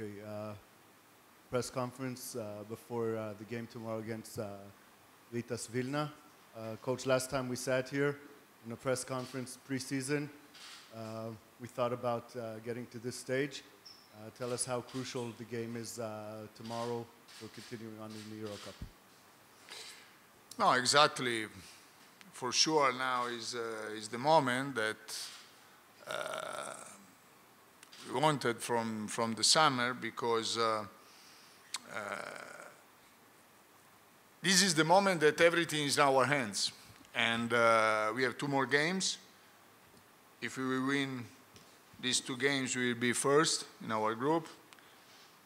Okay. Press conference before the game tomorrow against Rytas Vilna. Coach, last time we sat here in a press conference preseason, we thought about getting to this stage. Tell us how crucial the game is tomorrow for continuing on in the Eurocap. No, exactly. For sure now is the moment that we wanted from the summer, because this is the moment that everything is in our hands. And we have 2 more games. If we win these 2 games, we will be first in our group.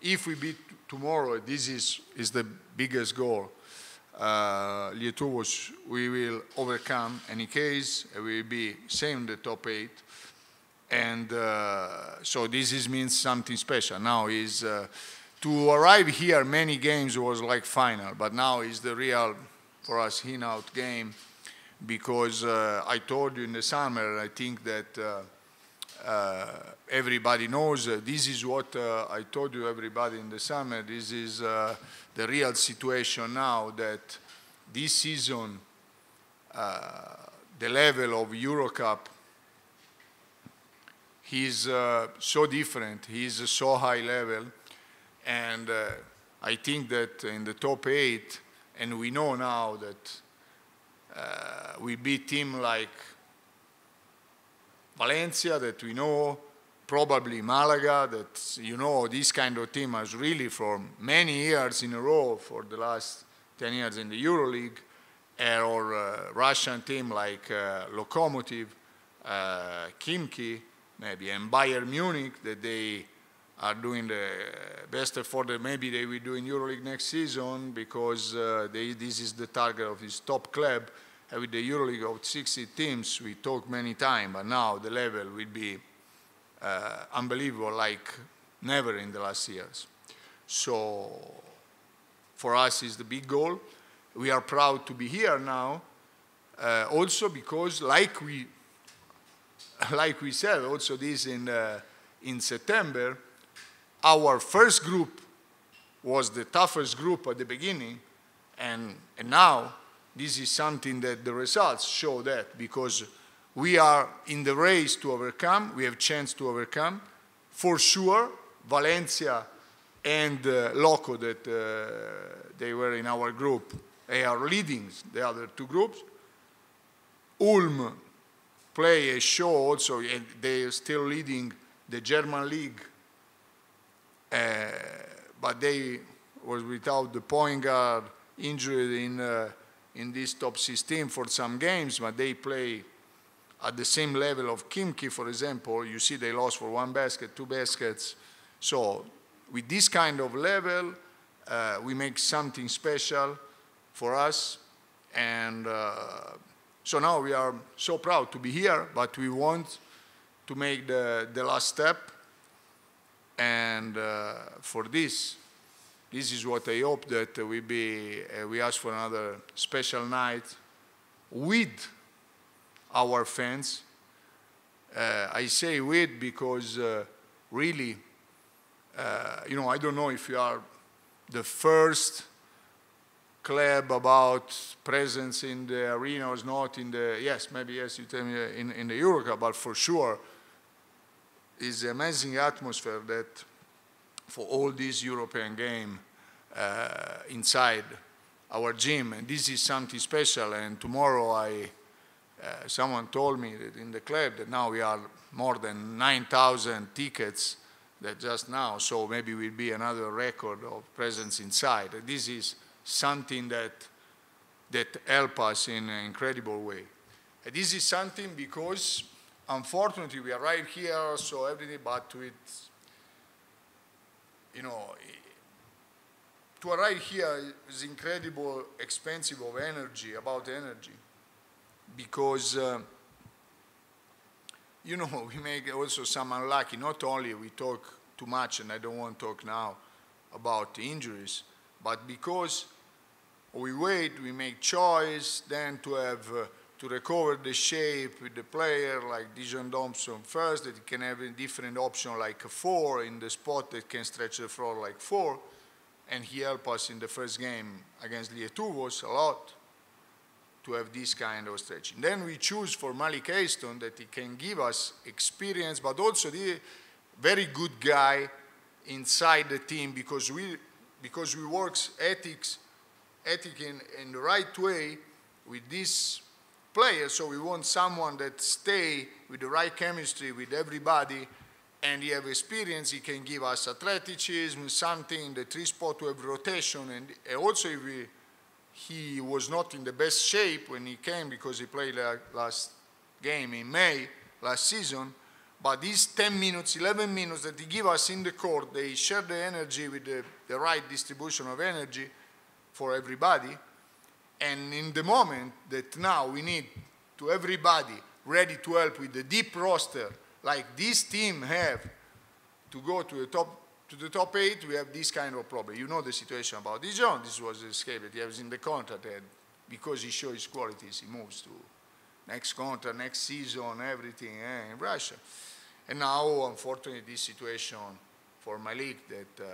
If we beat tomorrow, this is the biggest goal. We will overcome any case. We will be same in the top 8. And so this means something special. Now is to arrive here, many games was like final, but now is the real, for us, in-out game, because I told you in the summer, I think that everybody knows, this is what I told you everybody in the summer, this is the real situation now, that this season, the level of Eurocap, he's so different, he's so high level, and I think that in the top 8, and we know now that we beat teams like Valencia, that we know, probably Malaga, that you know this kind of team has really for many years in a row, for the last 10 years in the EuroLeague, or Russian team like Lokomotiv, Khimki, maybe, and Bayern Munich, that they are doing the best effort. Maybe they will do in EuroLeague next season, because this is the target of his top club. With the EuroLeague of 60 teams, we talked many times, but now the level will be unbelievable, like never in the last years. So for us is the big goal. We are proud to be here now, also because like we said, also this in September, our first group was the toughest group at the beginning, and now this is something that the results show, that because we are in the race to overcome, we have chance to overcome. For sure, Valencia and Loco, that they were in our group, they are leading the other 2 groups. Ulm play a show also, and they are still leading the German league, but they was without the point guard, injured in this top 16 for some games, but they play at the same level of Khimki, for example. You see they lost for 1 basket, 2 baskets. So with this kind of level, we make something special for us. And so now we are so proud to be here, but we want to make the last step. And for this is what I hope, that we ask for another special night with our fans. I say with because really, you know, I don't know if you are the first club about presence in the arena or not in the, yes, maybe yes, you tell me in the Eurocap, but for sure is the amazing atmosphere that for all these European game inside our gym, and this is something special. And tomorrow someone told me that in the club that now we are more than 9,000 tickets that just now, so maybe will be another record of presence inside. This is something that help us in an incredible way. And this is something because unfortunately we arrive here, so everything, but with, you know, to arrive here is incredible, expensive of energy, about energy, because, you know, we make also some unlucky, not only we talk too much, and I don't want to talk now about the injuries, but because we wait, we make choice, then to to recover the shape with the player like Dijon Thompson first, that he can have a different option like a 4 in the spot that can stretch the floor like 4. And he helped us in the first game against Lietuvos a lot to have this kind of stretching. Then we choose for Malik Aston that he can give us experience, but also the very good guy inside the team because we works ethic in the right way with this player. So we want someone that stay with the right chemistry with everybody, and he have experience. He can give us athleticism, something in the 3 spot to have rotation, and also if he was not in the best shape when he came because he played last game in May last season. But these 10 minutes, 11 minutes that he give us in the court, they share the energy with the right distribution of energy for everybody. And in the moment that now we need to everybody ready to help with the deep roster, like this team have to go to the top 8, we have this kind of problem. You know the situation about Dijon. This was the escape that he has in the contract, and because he shows his qualities, he moves to next contract, next season, everything in Russia. And now, unfortunately, this situation for Malik that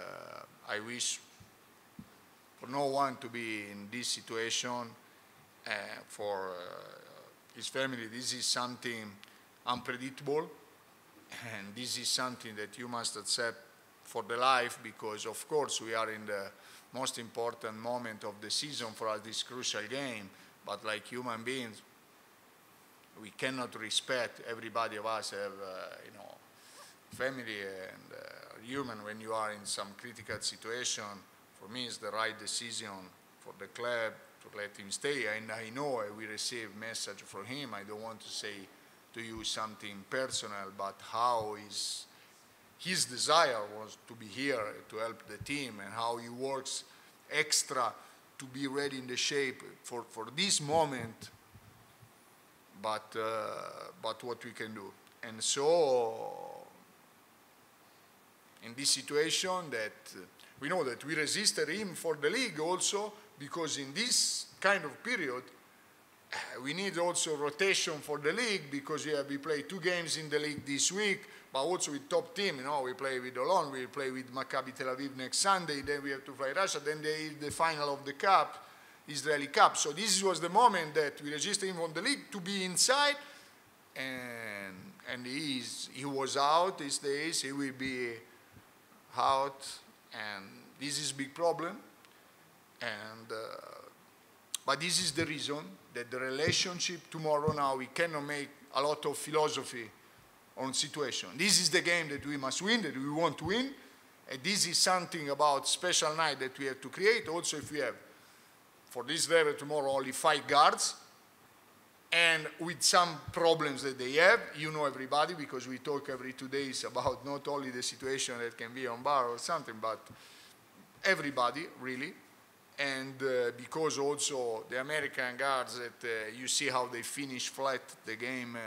I wish for no one to be in this situation. For his family, this is something unpredictable, and this is something that you must accept for the life, because of course we are in the most important moment of the season for us, this crucial game, but like human beings, we cannot respect. Everybody of us have, family and human. When you are in some critical situation, for me, it's the right decision for the club to let him stay. And I know we receive message from him. I don't want to say to you something personal, but how his desire was to be here to help the team, and how he works extra to be ready in the shape for this moment. But what we can do. And so in this situation that we know that we resisted him for the league also, because in this kind of period we need also rotation for the league, because we play 2 games in the league this week, but also with top team. We play with Olon, we play with Maccabi Tel Aviv next Sunday, then we have to play Russia, then there is the final of the cup, Israeli Cup. So this was the moment that we registered him on the league to be inside, and he was out these days. He will be out, and this is a big problem. But this is the reason that the relationship tomorrow, now we cannot make a lot of philosophy on situation. This is the game that we must win, that we want to win, and this is something about special night that we have to create. Also, if we have for this level tomorrow only 5 guards, and with some problems that they have, everybody, because we talk every 2 days about not only the situation that can be on bar or something, but everybody, really. And because also the American guards, that you see how they finish flat the game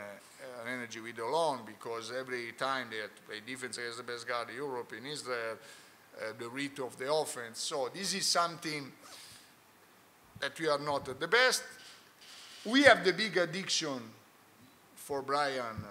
energy with Olon, because every time they have to play defense against the best guard in Europe, in Israel, the rate of the offense. So this is something that we are not at the best. We have the big addiction for Brian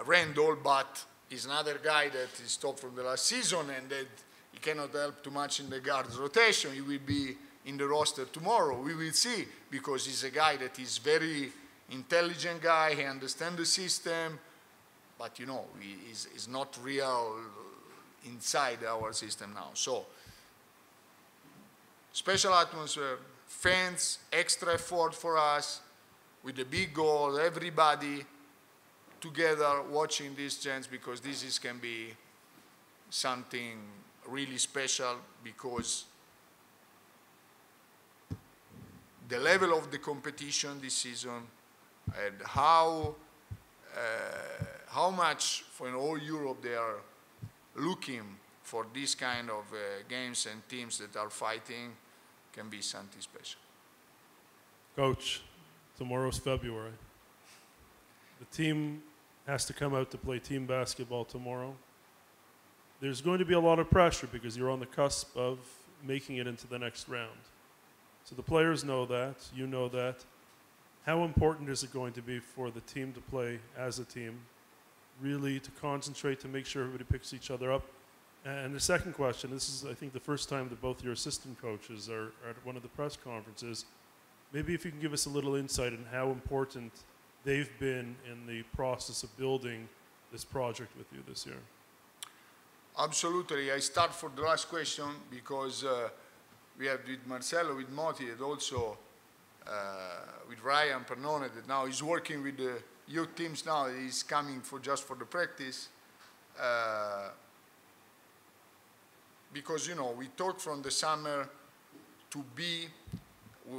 Randall, but he's another guy that is stopped from the last season, and that he cannot help too much in the guards rotation. He will be in the roster tomorrow. We will see, because he's a guy that is very intelligent guy. He understands the system, but he's not real inside our system now. So special atmosphere, fans, extra effort for us, with the big goal, everybody together watching this chance, because this can be something really special, because the level of the competition this season, and how much for all Europe they are looking for this kind of games and teams that are fighting, can be something special. Coach, tomorrow's February. The team has to come out to play team basketball tomorrow. There's going to be a lot of pressure because you're on the cusp of making it into the next round. So the players know that, you know that. how important is it going to be for the team to play as a team, really to concentrate, to make sure everybody picks each other up? And the second question, this is, I think, the first time that both your assistant coaches are at one of the press conferences. Maybe if you can give us a little insight on how important they've been in the process of building this project with you this year. Absolutely. I start for the last question because we have with Marcelo, with Moti, and also with Ryan Pernone, that now he's working with the youth teams now. He's coming for just for the practice. Because, you know, we talk from the summer to be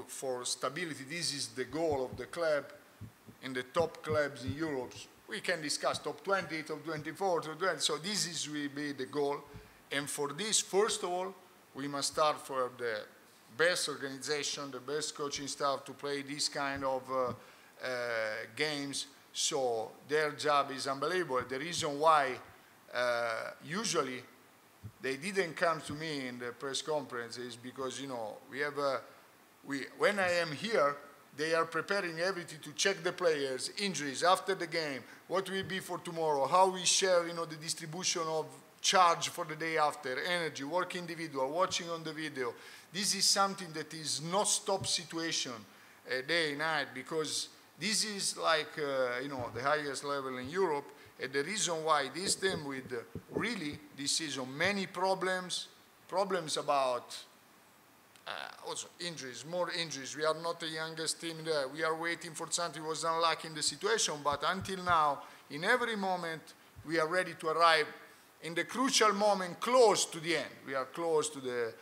for stability. This is the goal of the club and the top clubs in Europe. We can discuss top 20, top 24, top 20. So this is will be the goal. And for this, first of all, we must start for the best organization, the best coaching staff to play this kind of games. So their job is unbelievable. The reason why usually they didn't come to me in the press conference is because, you know, we have when I am here, they are preparing everything to check the players, injuries after the game, what will be for tomorrow, how we share, you know, the distribution of charge for the day after, energy, work individual, watching on the video. This is something that is not stop situation day and night, because this is like, you know, the highest level in Europe. And the reason why this team with really this season many problems about also injuries, more injuries. We are not the youngest team there. We are waiting for something. Was unlucky in the situation, but until now, in every moment, we are ready to arrive in the crucial moment, close to the end. We are close to the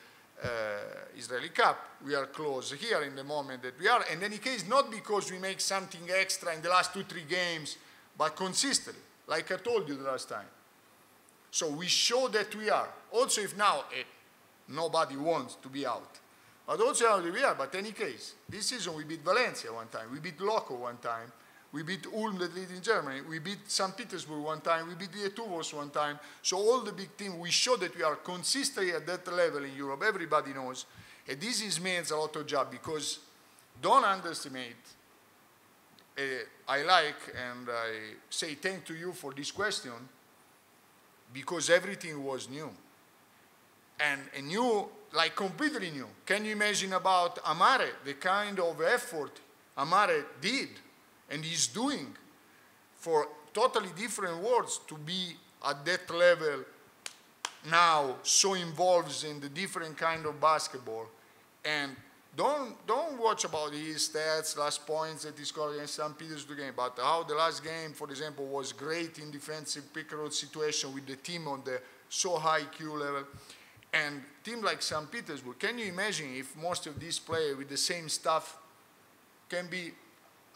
Israeli Cup. We are close here in the moment that we are. In any case, not because we make something extra in the last 2-3 games, but consistently, like I told you the last time. So we show that we are. Also, if now nobody wants to be out. But also how we are. But in any case, this season we beat Valencia one time. We beat Loco one time. We beat Ulm that lead in Germany. We beat St. Petersburg one time. We beat Lietuvos one time. So all the big teams, we show that we are consistently at that level in Europe. Everybody knows. And this means a lot of job, because don't underestimate. I like, and I say thank to you for this question, because everything was new. And new, like completely new. Can you imagine about Amare, the kind of effort Amare did and is doing for totally different worlds to be at that level now, so involved in the different kind of basketball. And don't watch about his stats, last points that he scored against St. Petersburg game, but how the last game, for example, was great in defensive pick-and-roll situation with the team on the so high IQ level. And team like St. Petersburg, can you imagine if most of these players with the same staff can be,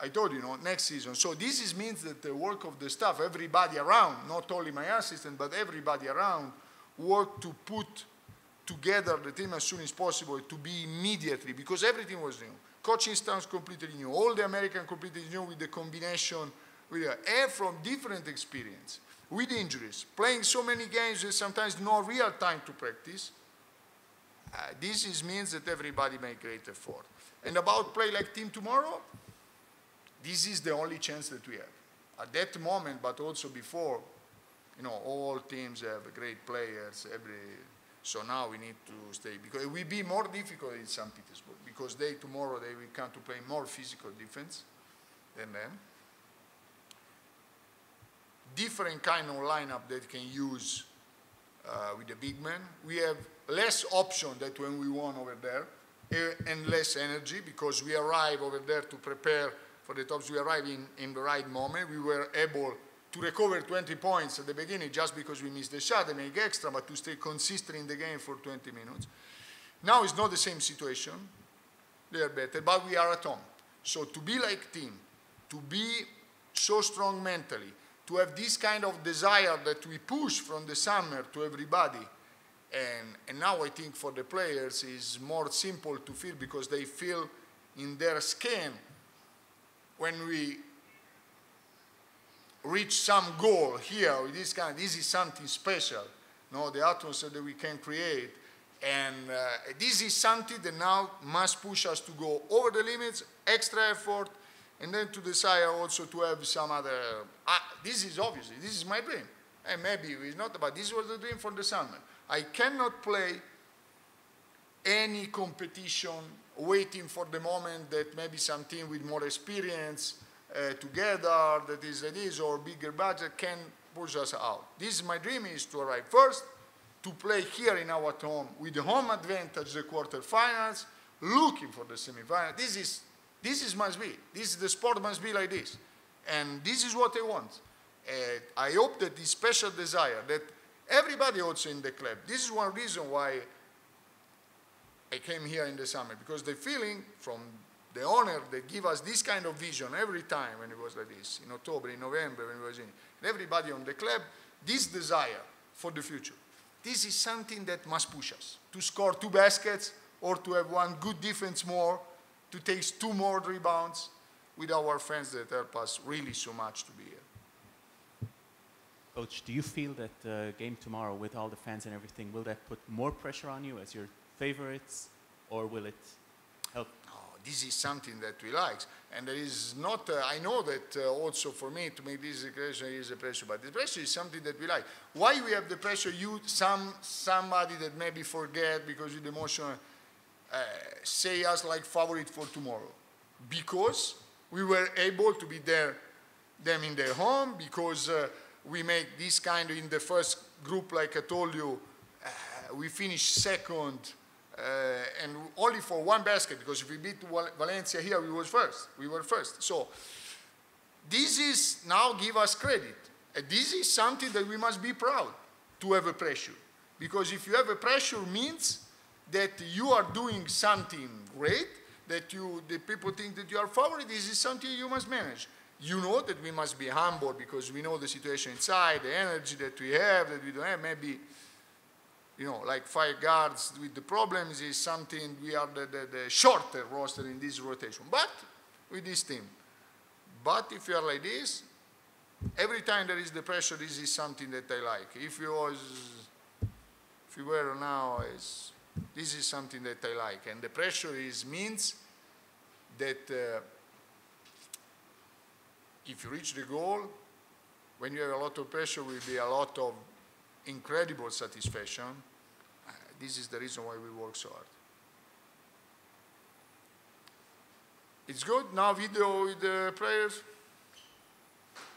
I told you, next season. So this means that the work of the staff, everybody around, not only my assistant, but everybody around, work to put together the team as soon as possible to be immediately, because everything was new. Coaching staff completely new. All the American completely new with the combination, and from different experience. With injuries, playing so many games and sometimes no real time to practice, this means that everybody make great effort. And about play like team tomorrow, this is the only chance that we have. At that moment, but also before, all teams have great players. So now we need to stay, because it will be more difficult in St. Petersburg, because tomorrow they will come to play more physical defense than them. Different kind of lineup that can use with the big man. We have less option than when we won over there, and less energy, because we arrive over there to prepare for the tops. We arrive in the right moment. We were able to recover 20 points at the beginning just because we missed the shot and make extra, but to stay consistent in the game for 20 minutes. Now it's not the same situation. They are better, but we are at home. So to be like team, to be so strong mentally, to have this kind of desire that we push from the summer to everybody. And now I think for the players is more simple to feel, because they feel in their skin when we reach some goal here with this is something special. The atmosphere that we can create. And this is something that now must push us to go over the limits, extra effort, And then to desire also to have some other, this is obviously, this is my dream. And maybe it's not about, this was the dream for the summer. I cannot play any competition waiting for the moment that maybe some team with more experience together, that is like this, or bigger budget can push us out. This is my dream, is to arrive first, to play here in our home with the home advantage, the quarterfinals, looking for the semifinals. This is must be. The sport must be like this. And this is what I want. I hope that this special desire that everybody also in the club, this is one reason why I came here in the summer, because the feeling from the owner that give us this kind of vision every time when it was like this, in October, in November, when it was in, and everybody on the club, this desire for the future. This is something that must push us to score 2 baskets or to have 1 good defense more, to take 2 more rebounds with our friends that help us really so much to be here. Coach, do you feel that the game tomorrow with all the fans and everything, will that put more pressure on you as your favorites, or will it help? No, this is something that we like. And there is not, I know that also for me to make this declaration is a pressure, but the pressure is something that we like. Why we have the pressure? Somebody that maybe forget because with emotion, say us like favorite for tomorrow. Because we were able to be there, them in their home, because we make this kind of, in the first group, like I told you, we finished second, and only for 1 basket, because if we beat Valencia here, we were first. So this is now give us credit. And this is something that we must be proud to have a pressure. Because if you have a pressure means that you are doing something great, that the people think that you are favorite, this is something you must manage. You know that we must be humble because we know the situation inside, the energy that we have, that we don't have. Maybe, you know, like 5 guards with the problems is something, we are the shorter roster in this rotation. But with this team. But if you are like this, every time there is the pressure, this is something that I like. If you were now, this is something that I like. And the pressure means that if you reach the goal, when you have a lot of pressure, will be a lot of incredible satisfaction. This is the reason why we work so hard. It's good. Now video with the players.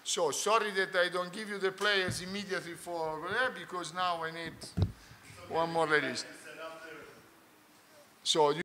So sorry that I don't give you the players immediately for that, because now I need one more ladies. So